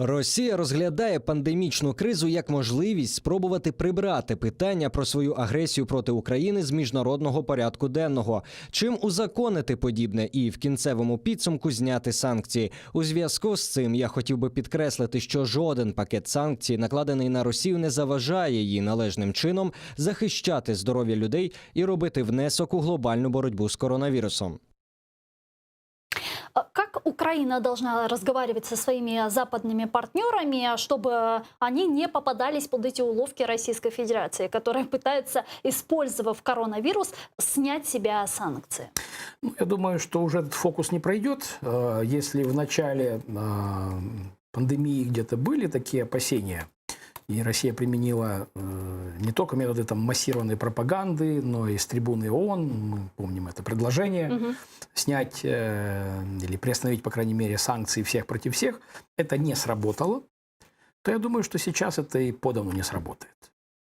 Росія розглядає пандемічну кризу як можливість спробувати прибрати питання про свою агресію проти України з міжнародного порядку денного. Чим узаконити подібне і в кінцевому підсумку зняти санкції? У зв'язку з цим я хотів би підкреслити, що жоден пакет санкцій, накладений на Росію, не заважає їй належним чином захищати здоров'я людей і робити внесок у глобальну боротьбу з коронавірусом. Как Украина должна разговаривать со своими западными партнерами, чтобы они не попадались под эти уловки Российской Федерации, которая пытается, использовав коронавирус, снять с себя санкции? Ну, я думаю, что уже этот фокус не пройдет. Если в начале пандемии где-то были такие опасения, и Россия применила не только методы там, массированной пропаганды, но и с трибуны ООН, мы помним это предложение, снять или приостановить, по крайней мере, санкции всех против всех, это не сработало, то я думаю, что сейчас это и подавно не сработает.